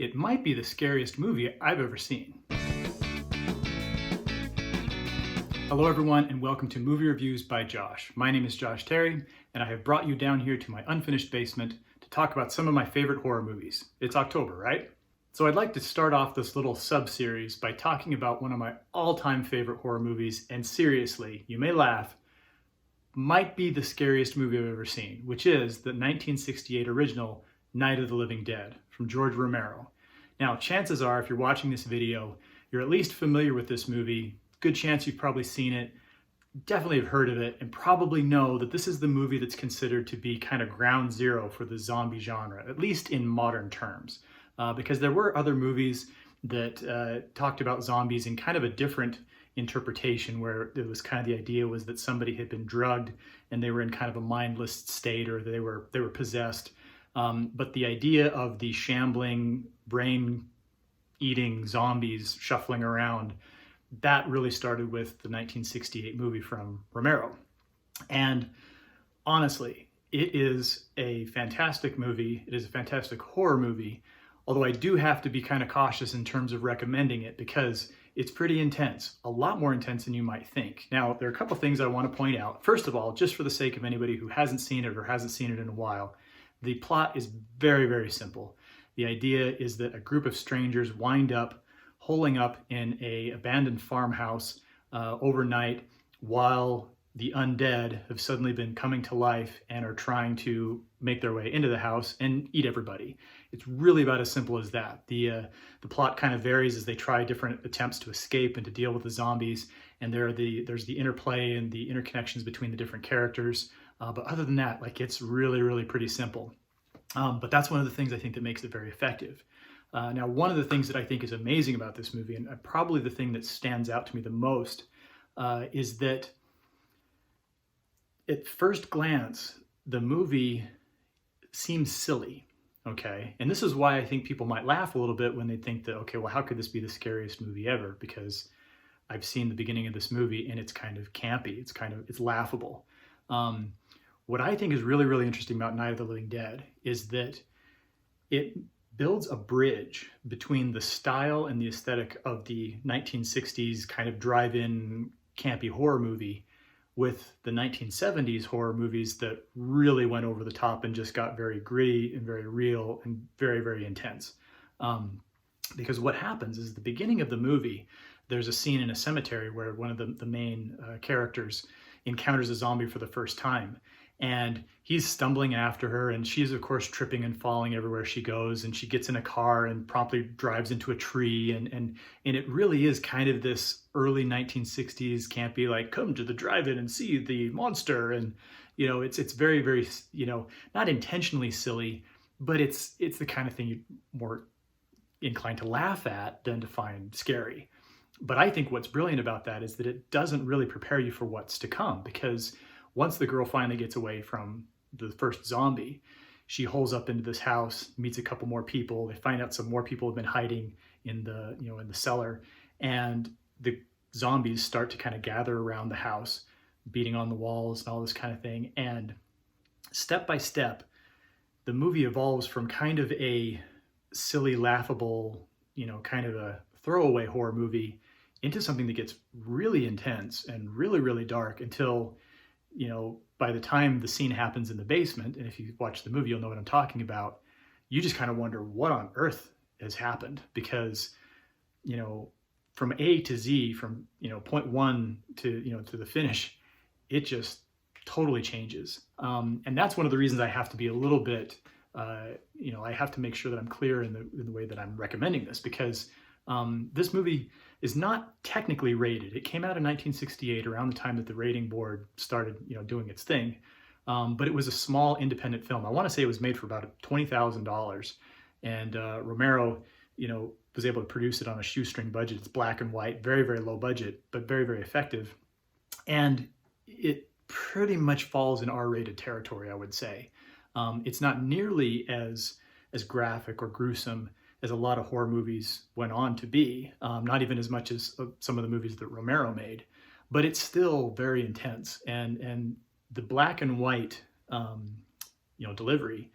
it might be the scariest movie I've ever seen. Hello everyone and welcome to Movie Reviews by Josh. My name is Josh Terry and I have brought you down here to my unfinished basement to talk about some of my favorite horror movies. It's October, right? So I'd like to start off this little sub-series by talking about one of my all-time favorite horror movies, and seriously, you may laugh, might be the scariest movie I've ever seen, which is the 1968 original Night of the Living Dead from George Romero. Now, chances are if you're watching this video, you're at least familiar with this movie. Good chance you've probably seen it, definitely have heard of it, and probably know that this is the movie that's considered to be kind of ground zero for the zombie genre, at least in modern terms. Because there were other movies that talked about zombies in kind of a different interpretation, where it was kind of the idea was that somebody had been drugged and they were in kind of a mindless state, or they were possessed. But the idea of the shambling, brain-eating zombies shuffling around, that really started with the 1968 movie from Romero. And honestly, it is a fantastic movie. It is a fantastic horror movie. Although I do have to be kind of cautious in terms of recommending it because it's pretty intense, a lot more intense than you might think. Now, there are a couple things I want to point out. First of all, just for the sake of anybody who hasn't seen it or hasn't seen it in a while, the plot is very, very simple. The idea is that a group of strangers wind up holing up in an abandoned farmhouse overnight while the undead have suddenly been coming to life and are trying to make their way into the house and eat everybody. It's really about as simple as that. The plot kind of varies as they try different attempts to escape and to deal with the zombies, and there's the interplay and the interconnections between the different characters. But other than that, like, it's really, really pretty simple. But that's one of the things I think that makes it very effective. Now, one of the things that I think is amazing about this movie, and probably the thing that stands out to me the most, is that at first glance, the movie seems silly, okay? And this is why I think people might laugh a little bit when they think that, okay, well, how could this be the scariest movie ever? Because I've seen the beginning of this movie and it's kind of campy. It's laughable. What I think is really, really interesting about Night of the Living Dead is that it builds a bridge between the style and the aesthetic of the 1960s kind of drive-in campy horror movie with the 1970s horror movies that really went over the top and just got very gritty and very real and very, very intense. Because what happens is, the beginning of the movie, there's a scene in a cemetery where one of the main characters encounters a zombie for the first time. And he's stumbling after her, and she's, of course, tripping and falling everywhere she goes, and she gets in a car and promptly drives into a tree, and it really is kind of this early 1960s campy, like, come to the drive-in and see the monster, and, you know, it's very, very, you know, not intentionally silly, but it's the kind of thing you're more inclined to laugh at than to find scary. But I think what's brilliant about that is that it doesn't really prepare you for what's to come, because once the girl finally gets away from the first zombie, she holes up into this house, meets a couple more people. They find out some more people have been hiding in the cellar, and the zombies start to kind of gather around the house, beating on the walls and all this kind of thing. And step by step, the movie evolves from kind of a silly, laughable, kind of a throwaway horror movie into something that gets really intense and really, really dark until, by the time the scene happens in the basement, and if you watch the movie, you'll know what I'm talking about, you just kind of wonder what on earth has happened, because, from A to Z, from, point one to the finish, it just totally changes. And that's one of the reasons I have to be a little bit, I have to make sure that I'm clear in the way that I'm recommending this, because this movie is not technically rated. It came out in 1968, around the time that the rating board started, doing its thing. But it was a small independent film. I want to say it was made for about $20,000, and Romero, was able to produce it on a shoestring budget. It's black and white, very, very low budget, but very, very effective. And it pretty much falls in R-rated territory, I would say. It's not nearly as graphic or gruesome as a lot of horror movies went on to be, not even as much as some of the movies that Romero made, but it's still very intense. And the black and white, delivery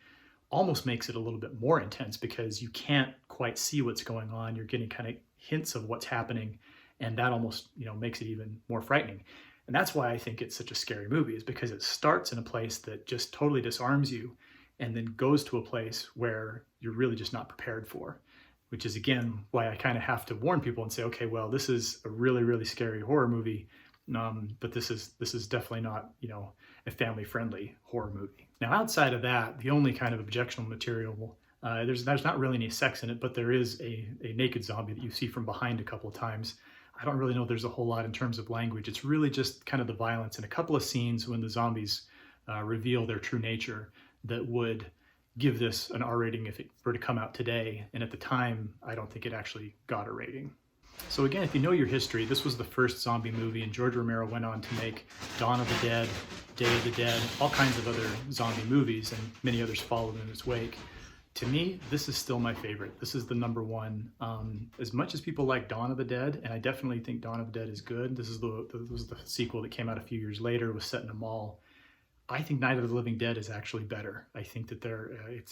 almost makes it a little bit more intense because you can't quite see what's going on. You're getting kind of hints of what's happening, and that almost, makes it even more frightening. And that's why I think it's such a scary movie, is because it starts in a place that just totally disarms you and then goes to a place where you're really just not prepared for, which is, again, why I kind of have to warn people and say, okay, well, this is a really, really scary horror movie, but this is definitely not, a family-friendly horror movie. Now, outside of that, the only kind of objectionable material, there's not really any sex in it, but there is a naked zombie that you see from behind a couple of times. I don't really know there's a whole lot in terms of language. It's really just kind of the violence and a couple of scenes when the zombies reveal their true nature that would give this an R rating if it were to come out today. And at the time, I don't think it actually got a rating. So again, if you know your history, this was the first zombie movie, and George Romero went on to make Dawn of the Dead, Day of the Dead, all kinds of other zombie movies, and many others followed in its wake. To me, this is still my favorite. This is the number one. As much as people like Dawn of the Dead, and I definitely think Dawn of the Dead is good, this was the sequel that came out a few years later, was set in a mall. I think Night of the Living Dead is actually better. I think that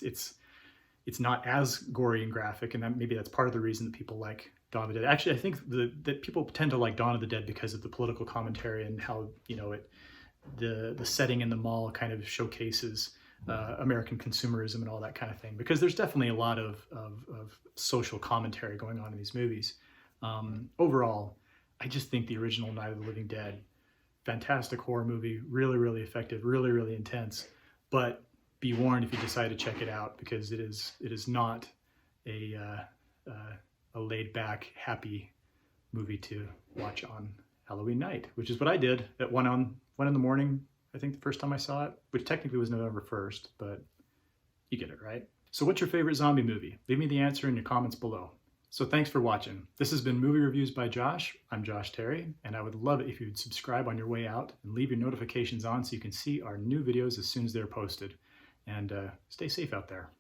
it's not as gory and graphic, and maybe that's part of the reason that people like Dawn of the Dead. Actually, I think that people tend to like Dawn of the Dead because of the political commentary and how the setting in the mall kind of showcases American consumerism and all that kind of thing. Because there's definitely a lot of social commentary going on in these movies. Overall, I just think the original Night of the Living Dead, fantastic horror movie, really, really effective, really, really intense. But be warned if you decide to check it out, because it is not a laid back, happy movie to watch on Halloween night, which is what I did at 1 in the morning, I think the first time I saw it, which technically was November 1st, but you get it, right? So what's your favorite zombie movie? Leave me the answer in your comments below. So thanks for watching. This has been Movie Reviews by Josh. I'm Josh Terry, and I would love it if you'd subscribe on your way out and leave your notifications on so you can see our new videos as soon as they're posted. And stay safe out there.